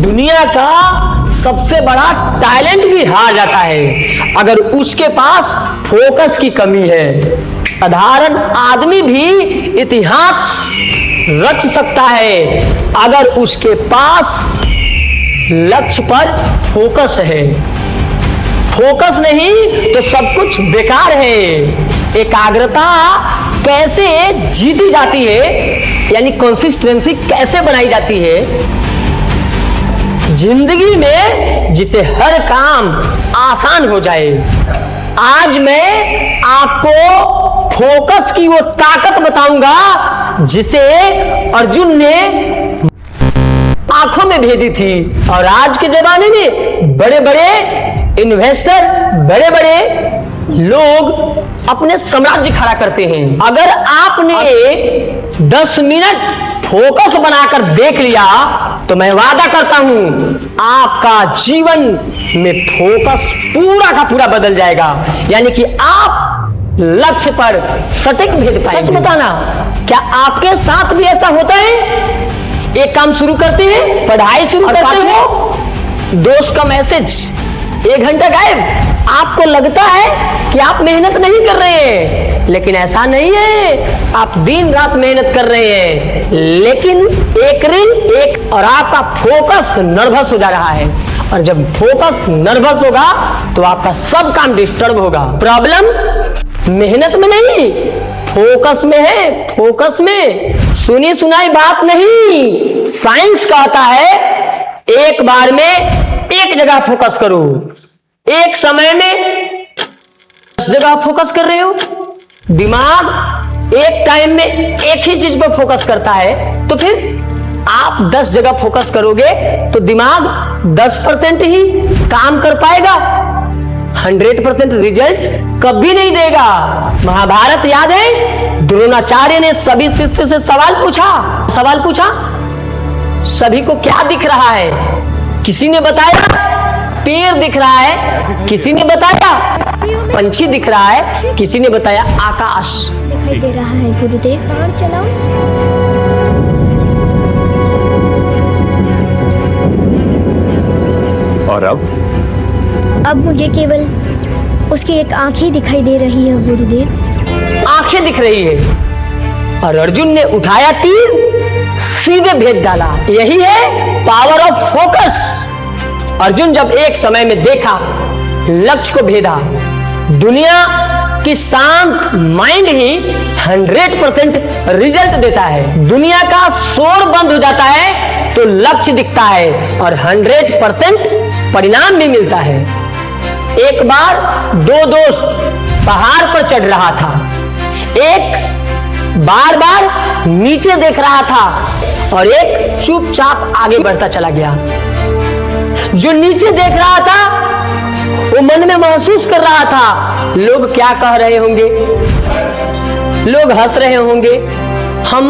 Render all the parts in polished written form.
दुनिया का सबसे बड़ा टैलेंट भी हार जाता है अगर उसके पास फोकस की कमी है। साधारण आदमी भी इतिहास रच सकता है अगर उसके पास लक्ष्य पर फोकस है। फोकस नहीं तो सब कुछ बेकार है। एकाग्रता कैसे जीती जाती है, यानी कंसिस्टेंसी कैसे बनाई जाती है जिंदगी में, जिसे हर काम आसान हो जाए। आज मैं आपको फोकस की वो ताकत बताऊंगा जिसे अर्जुन ने आंखों में भेदी थी। और आज के जमाने में बड़े बड़े इन्वेस्टर, बड़े बड़े लोग अपने साम्राज्य खड़ा करते हैं। अगर आपने 10 मिनट फोकस बनाकर देख लिया तो मैं वादा करता हूं आपका जीवन में फोकस पूरा का पूरा बदल जाएगा, यानी कि आप लक्ष्य पर सटीक भेद पाएंगे। सच बताना, क्या आपके साथ भी ऐसा होता है? एक काम शुरू करते हैं, पढ़ाई शुरू करते हो, दोस्त का मैसेज 1 घंटा गायब। आपको लगता है कि आप मेहनत नहीं कर रहे हैं, लेकिन ऐसा नहीं है। आप दिन रात मेहनत कर रहे हैं, लेकिन एक रील एक और आपका फोकस नर्वस हो जा रहा है। और जब फोकस नर्वस होगा तो आपका सब काम डिस्टर्ब होगा। प्रॉब्लम मेहनत में नहीं, फोकस में है। फोकस में सुनी सुनाई बात नहीं। साइंस कहता है एक बार में एक जगह फोकस करो। एक समय में 10 जगह फोकस कर रहे हो। दिमाग एक टाइम में एक ही चीज पर फोकस करता है, तो फिर आप 10 जगह फोकस करोगे तो दिमाग 10% ही काम कर पाएगा, 100% रिजल्ट कभी नहीं देगा। महाभारत याद है? द्रोणाचार्य ने सभी शिष्य से सवाल पूछा, सभी को क्या दिख रहा है? किसी ने बताया पेड़ दिख रहा है, किसी ने बताया पंछी दिख रहा है, किसी ने बताया आकाश दिखाई दे रहा है। गुरुदेव और चलाओ। और अब मुझे केवल उसकी एक आंख ही दिखाई दे रही है गुरुदेव। आंखें दिख रही है। और अर्जुन ने उठाया तीर, सीधे भेद डाला। यही है पावर ऑफ फोकस। अर्जुन जब एक समय में देखा, लक्ष्य को भेदा। दुनिया की शांत माइंड ही 100% रिजल्ट देता है। दुनिया का शोर बंद हो जाता है तो लक्ष्य दिखता है और 100% परिणाम भी मिलता है। एक बार 2 दोस्त पहाड़ पर चढ़ रहा था। एक बार बार नीचे देख रहा था और एक चुपचाप आगे बढ़ता चला गया। जो नीचे देख रहा था वो मन में महसूस कर रहा था लोग क्या कह रहे होंगे, लोग हंस रहे होंगे, हम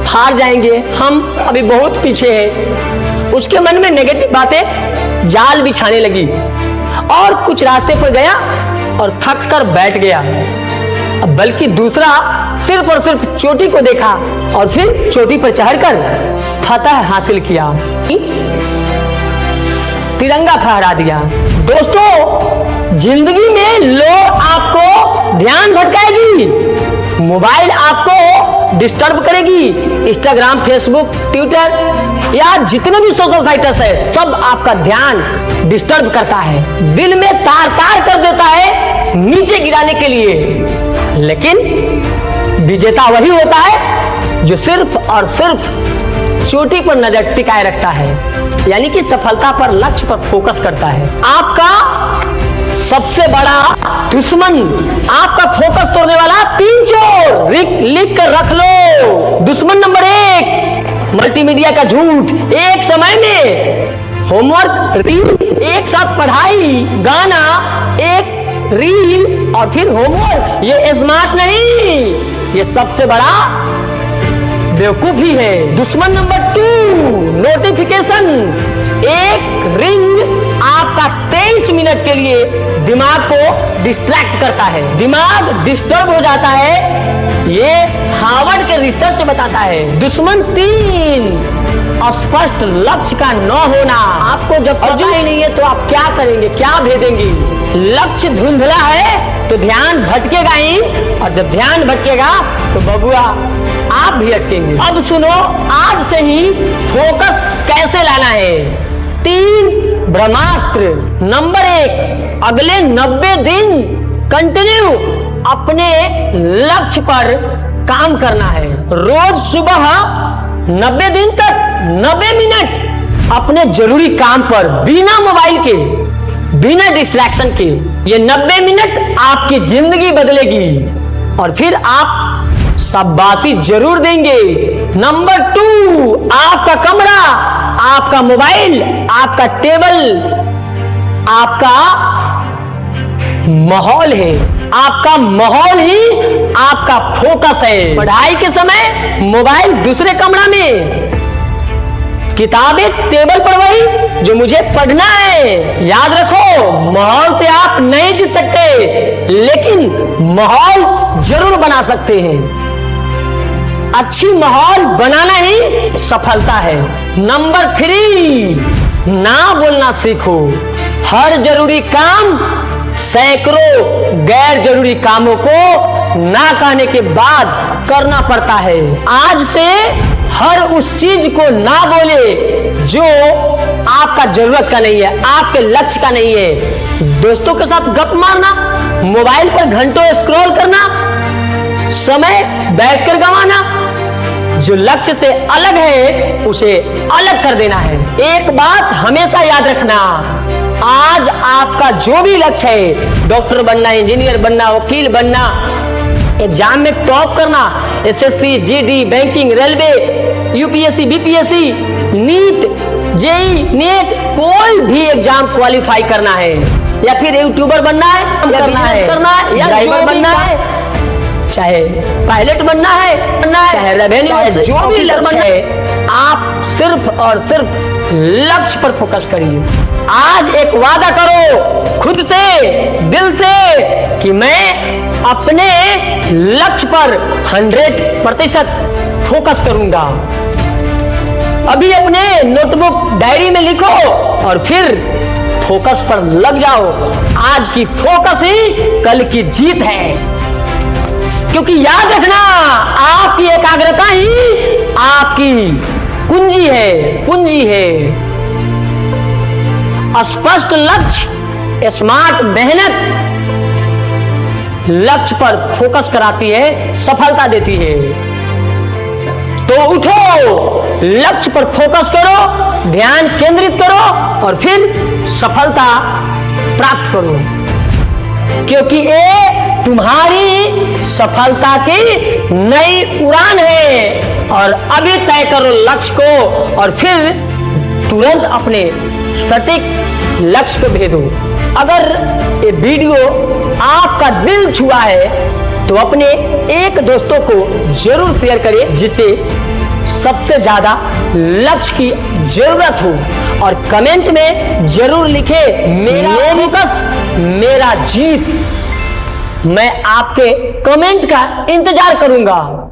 हार जाएंगे, हम अभी बहुत पीछे हैं। उसके मन में नेगेटिव बातें जाल बिछाने लगी और कुछ रास्ते पर गया और थक कर बैठ गया। बल्कि दूसरा सिर्फ और सिर्फ चोटी को देखा और फिर चोटी पर चढ़कर फतह हासिल किया, तिरंगा फहरा दिया। दोस्तों, जिंदगी में लोग आपको ध्यान भटकाएगी, मोबाइल आपको डिस्टर्ब करेगी, इंस्टाग्राम, फेसबुक, ट्विटर या जितने भी सोशल साइट्स है सब आपका ध्यान डिस्टर्ब करता है, दिल में तार तार कर देता है नीचे गिराने के लिए। लेकिन विजेता वही होता है जो सिर्फ और सिर्फ चोटी पर नजर टिकाए रखता है, यानी कि सफलता पर, लक्ष्य पर फोकस करता है। आपका सबसे बड़ा दुश्मन, आपका फोकस तोड़ने वाला 3 चोर लिख कर रख लो। दुश्मन नंबर 1 मल्टीमीडिया का झूठ। एक समय में होमवर्क, रील, एक साथ पढ़ाई, गाना, एक रील और फिर होमवर्क। ये स्मार्ट नहीं, ये सबसे बड़ा बेवकूफी है। दुश्मन नंबर 2 नोटिफिकेशन। एक रिंग आपका 23 मिनट के लिए दिमाग को डिस्ट्रैक्ट करता है, दिमाग डिस्टर्ब हो जाता है। ये हार्वर्ड के रिसर्च बताता है। दुश्मन 3 स्पष्ट लक्ष्य का न होना। आपको जब पता ही नहीं है तो आप क्या करेंगे, क्या भेदेंगे? लक्ष्य धुंधला है तो ध्यान भटकेगा ही, और जब ध्यान भटकेगा तो बबुआ आप भी अटकेंगे। अब सुनो, आज से ही फोकस कैसे लाना है। 3 ब्रह्मास्त्र। नंबर 1, अगले 90 दिन कंटिन्यू अपने लक्ष्य पर काम करना है। रोज सुबह 90 दिन तक 90 मिनट अपने जरूरी काम पर बिना मोबाइल के, बिना डिस्ट्रैक्शन के। ये 90 मिनट आपकी जिंदगी बदलेगी और फिर आप शाबाशी जरूर देंगे। नंबर 2, आपका कमरा, आपका मोबाइल, आपका टेबल, आपका माहौल है। आपका माहौल ही आपका फोकस है। पढ़ाई के समय मोबाइल दूसरे कमरा में, किताबें टेबल पर वही जो मुझे पढ़ना है। याद रखो, माहौल से आप नहीं जीत सकते, लेकिन माहौल जरूर बना सकते हैं। अच्छी माहौल बनाना ही सफलता है। नंबर 3, ना बोलना सीखो। हर जरूरी काम सैकड़ों गैर जरूरी कामों को ना कहने के बाद करना पड़ता है। आज से हर उस चीज को ना बोले जो आपका जरूरत का नहीं है, आपके लक्ष्य का नहीं है। दोस्तों के साथ गप मारना, मोबाइल पर घंटों स्क्रॉल करना, समय बैठकर गंवाना, जो लक्ष्य से अलग है उसे अलग कर देना है। एक बात हमेशा याद रखना, आज आपका जो भी लक्ष्य है, डॉक्टर बनना, इंजीनियर बनना, वकील बनना, एग्जाम में टॉप करना, SSC, GD, banking, railway, UPSC, BPSC, NEET, JE, NET, कोई भी एग्जाम क्वालिफाई करना है, या फिर यूट्यूबर बनना है, या बिजनेस करना है, या ड्राइवर बनना है, चाहे पायलट बनना है, चाहे रेवेन्यू, जो भी लक्ष्य है, आप सिर्फ और सिर्फ लक्ष्य पर फोकस करिए। आज एक वादा करो खुद से, दिल से, कि मैं अपने लक्ष्य पर 100% फोकस करूंगा। अभी अपने नोटबुक, डायरी में लिखो और फिर फोकस पर लग जाओ। आज की फोकस ही कल की जीत है। क्योंकि याद रखना, आपकी एकाग्रता ही आपकी कुंजी है। स्पष्ट लक्ष्य, स्मार्ट मेहनत लक्ष्य पर फोकस कराती है, सफलता देती है। तो उठो, लक्ष्य पर फोकस करो, ध्यान केंद्रित करो और फिर सफलता प्राप्त करो, क्योंकि ये तुम्हारी सफलता की नई उड़ान है। और अभी तय करो लक्ष्य को और फिर तुरंत अपने सटीक लक्ष्य को भेदो। अगर ये वीडियो आपका दिल छुआ है तो अपने एक दोस्तों को जरूर शेयर करें जिसे सबसे ज्यादा लक्ष्य की जरूरत हो, और कमेंट में जरूर लिखे मेरा फोकस, मेरा जीत। मैं आपके कमेंट का इंतजार करूंगा।